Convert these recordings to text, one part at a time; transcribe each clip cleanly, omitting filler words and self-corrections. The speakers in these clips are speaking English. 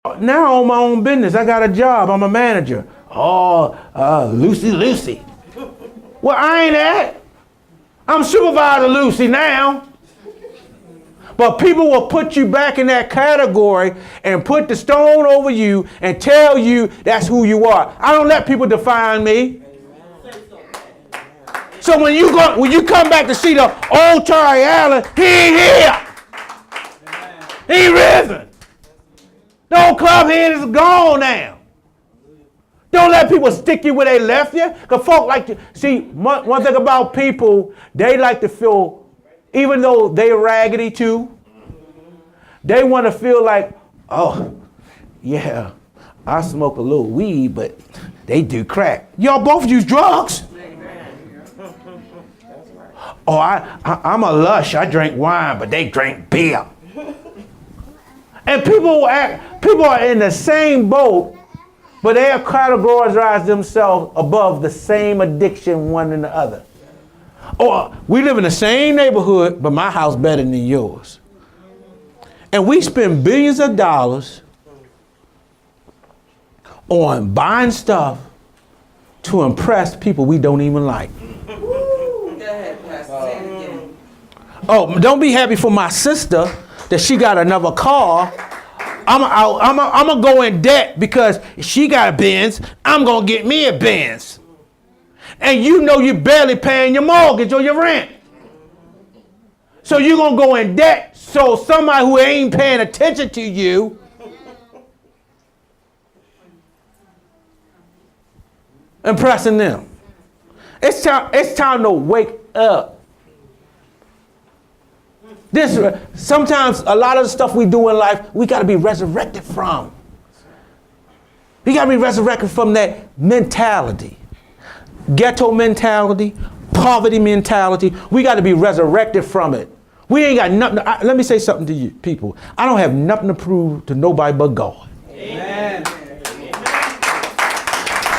Now I own my own business. I got a job. I'm a manager. Oh, Lucy. Well, I ain't that. I'm Supervisor Lucy now. But people will put you back in that category and put the stone over you and tell you that's who you are. I don't let people define me. So when you come back to see the old Terry Allen, he ain't here. He risen. The old club head is gone now. Don't let people stick you where they left you. Because folk like to, see, one thing about people, they like to feel, even though they're raggedy too, they want to feel like, oh, yeah, I smoke a little weed, but they do crack. Y'all both use drugs. Oh, I'm a lush. I drink wine, but they drink beer. And people are in the same boat, but they have categorized themselves above the same addiction one and the other. Or we live in the same neighborhood, but my house better than yours. And we spend billions of dollars on buying stuff to impress people we don't even like. Oh, don't be happy for my sister that she got another car. I'm gonna go in debt because she got a Benz. I'm gonna get me a Benz. And you know you're barely paying your mortgage or your rent. So you're gonna go in debt so somebody who ain't paying attention to you impressing them. It's time to wake up. Sometimes a lot of the stuff we do in life, we got to be resurrected from. We got to be resurrected from that mentality. Ghetto mentality, poverty mentality. We got to be resurrected from it. We ain't got nothing. Let me say something to you people. I don't have nothing to prove to nobody but God. Amen.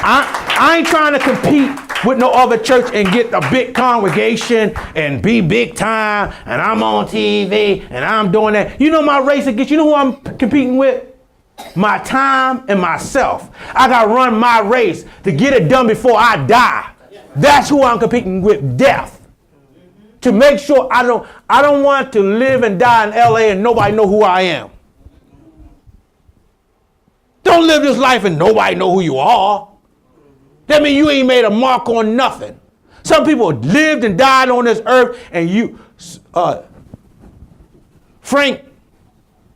I ain't trying to compete with no other church and get a big congregation and be big time and I'm on TV and I'm doing that. You know my race against, you know who I'm competing with? My time and myself. I got to run my race to get it done before I die. That's who I'm competing with, death. To make sure I don't want to live and die in LA and nobody know who I am. Don't live this life and nobody know who you are. That means you ain't made a mark on nothing. Some people lived and died on this earth, and Frank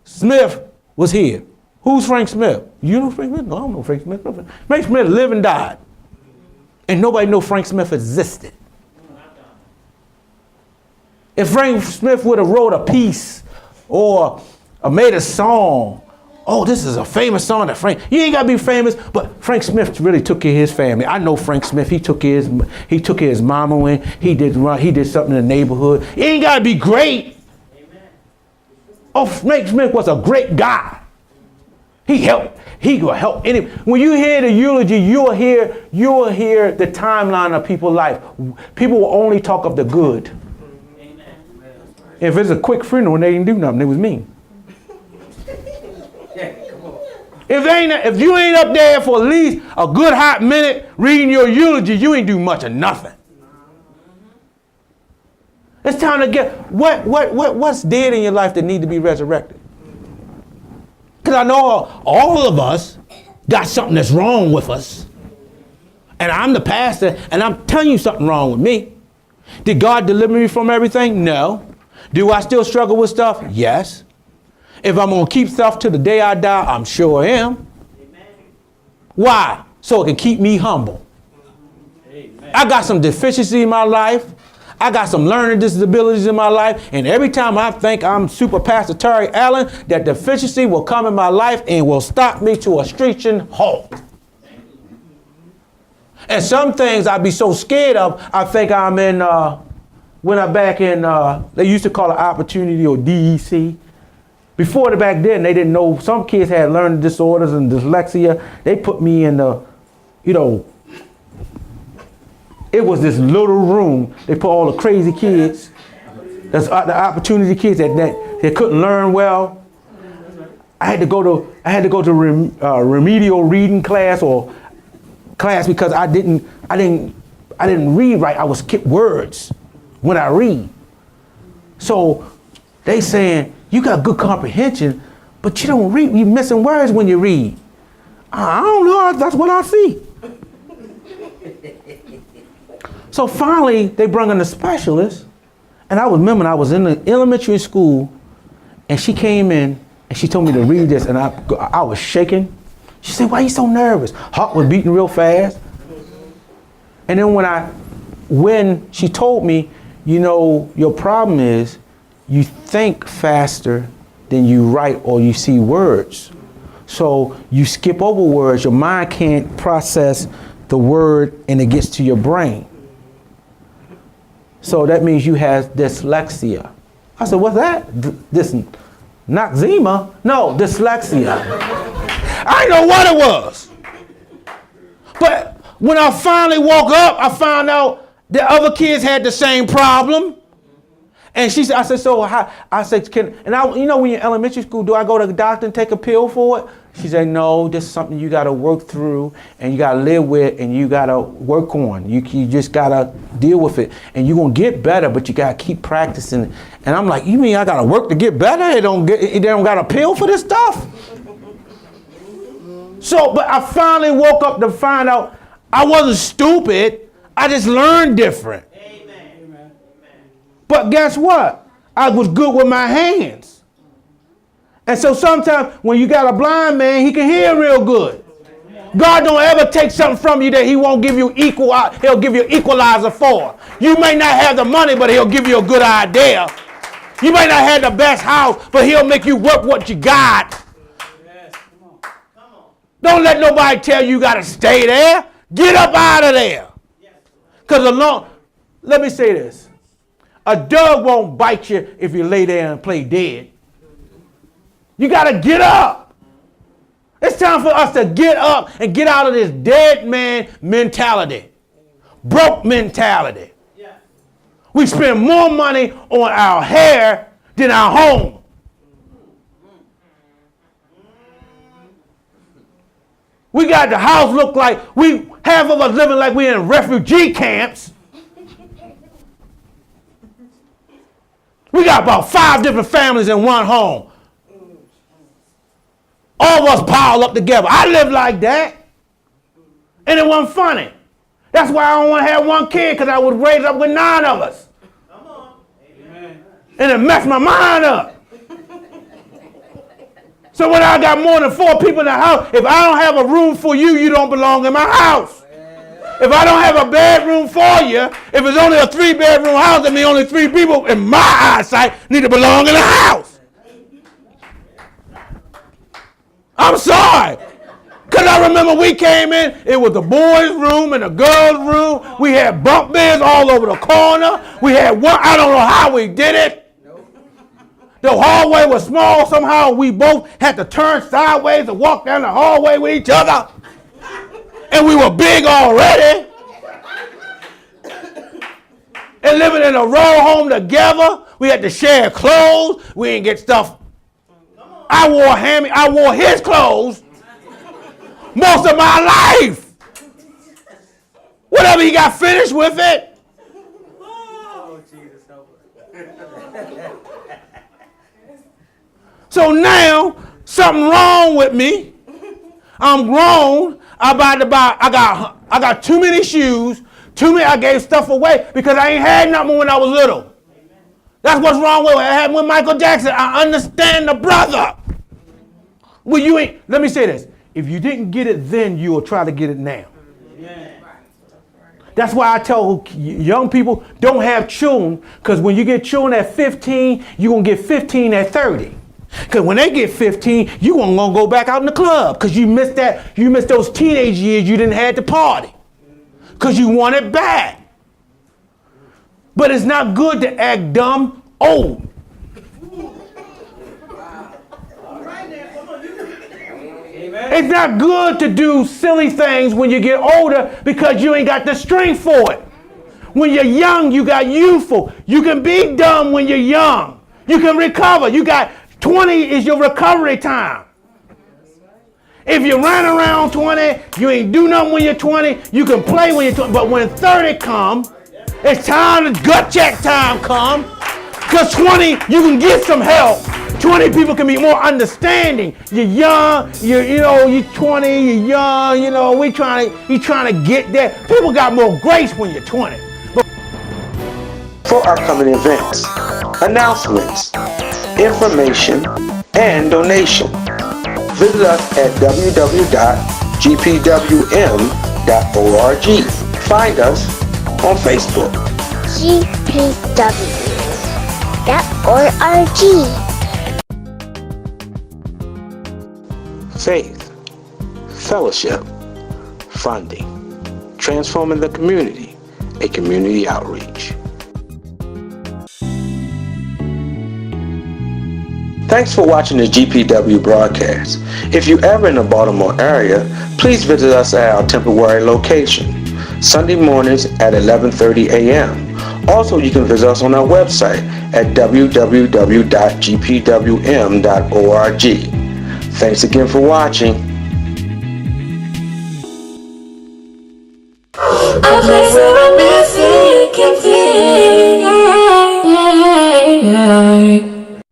Smith was here. Who's Frank Smith? You know Frank Smith? No, I don't know Frank Smith. Frank Smith lived and died. And nobody knew Frank Smith existed. If Frank Smith would have wrote a piece or made a song, oh, this is a famous song that Frank, you ain't got to be famous, but Frank Smith really took care of his family. I know Frank Smith, he took care of his mama when he did something in the neighborhood. He ain't got to be great. Amen. Oh, Frank Smith was a great guy. He will help any. When you hear the eulogy, you'll hear the timeline of people's life. People will only talk of the good. Amen. If it's a quick funeral and they didn't do nothing, it was mean. If you ain't up there for at least a good hot minute reading your eulogy, you ain't do much of nothing. It's time to get what's dead in your life that need to be resurrected. Because I know all of us got something that's wrong with us. And I'm the pastor, and I'm telling you something wrong with me. Did God deliver me from everything? No. Do I still struggle with stuff? Yes. If I'm going to keep stuff till the day I die, I'm sure I am. Amen. Why? So it can keep me humble. Amen. I got some deficiency in my life. I got some learning disabilities in my life. And every time I think I'm Super Pastor Terry Allen, that deficiency will come in my life and will stop me to a screeching halt. And some things I'd be so scared of, I think I'm in, when I'm back in, they used to call it Opportunity or DEC. Before back then, they didn't know. Some kids had learning disorders and dyslexia. They put me in the, it was this little room. They put all the crazy kids, that's the opportunity kids that couldn't learn well. I had to go to remedial reading class or class because I didn't read right. I would skip words when I read. So they saying you got good comprehension, but you don't read. You missing words when you read. I don't know. That's what I see. So finally, they brought in a specialist, and I remember I was in the elementary school, and she came in and she told me to read this, and I was shaking. She said, "Why are you so nervous?" Heart was beating real fast. And then when she told me, you know, your problem is you think faster than you write or you see words. So you skip over words. Your mind can't process the word and it gets to your brain. So that means you have dyslexia. I said, what's that? Noxema? No, dyslexia. I didn't know what it was. But when I finally woke up, I found out that other kids had the same problem. And she said, I said, so how? I said, you know, when you're in elementary school, do I go to the doctor and take a pill for it? She said, no, this is something you got to work through and you got to live with and you got to work on. You just got to deal with it. And you're going to get better, but you got to keep practicing. And I'm like, you mean I got to work to get better? They don't got a pill for this stuff? So, but I finally woke up to find out I wasn't stupid. I just learned different. Amen. But guess what? I was good with my hands. And so sometimes when you got a blind man, he can hear real good. God don't ever take something from you that he won't give you he'll give you equalizer for. You may not have the money, but he'll give you a good idea. You may not have the best house, but he'll make you work what you got. Don't let nobody tell you got to stay there. Get up out of there. Because let me say this. A dog won't bite you if you lay there and play dead. You got to get up. It's time for us to get up and get out of this dead man mentality. Broke mentality. We spend more money on our hair than our home. We got the house look like half of us living like we're in refugee camps. We got about 5 different families in one home. All of us piled up together. I live like that. And it wasn't funny. That's why I don't want to have one kid, because I would raise up with 9 of us. Come on. Amen. And it messed my mind up. So when I got more than 4 people in the house, if I don't have a room for you, you don't belong in my house. If I don't have a bedroom for you, if it's only a 3-bedroom house, that means only 3 people in my eyesight need to belong in the house. I'm sorry. Because I remember we came in, it was the boys' room and the girls' room. We had bunk beds all over the corner. We had one, I don't know how we did it. The hallway was small. Somehow we both had to turn sideways and walk down the hallway with each other. And we were big already. And living in a row home together. We had to share clothes. We didn't get stuff. I wore his clothes most of my life. Whatever he got finished with it. Oh, Jesus, help us. So now, something wrong with me. I'm grown. I got too many shoes. I gave stuff away because I ain't had nothing when I was little. That's what's wrong with it. I had with Michael Jackson. I understand the brother. Well, let me say this. If you didn't get it then, you will try to get it now. That's why I tell young people, don't have children, because when you get children at 15, you're going to get 15 at 30. Because when they get 15, you're going to go back out in the club because you missed those teenage years you didn't have to party because you want it bad. But it's not good to act dumb old. It's not good to do silly things when you get older because you ain't got the strength for it. When you're young, you got youthful. You can be dumb when you're young. You can recover. 20 is your recovery time. If you run around 20, you ain't do nothing when you're 20. You can play when you're 20, but when 30 come, it's time to gut check time come. Because 20, you can get some help. 20 people can be more understanding. You're young, you're 20, you're young, you're trying to get there. People got more grace when you're 20. For upcoming events, announcements, information, and donation, visit us at www.gpwm.org. Find us on Facebook. gpw.org. Faith, fellowship, funding, transforming the community, a community outreach. Thanks for watching the GPW broadcast. If you're ever in the Baltimore area, please visit us at our temporary location, Sunday mornings at 11:30 a.m. Also, you can visit us on our website at www.gpwm.org. Thanks again for watching. A place where I'm missing can feel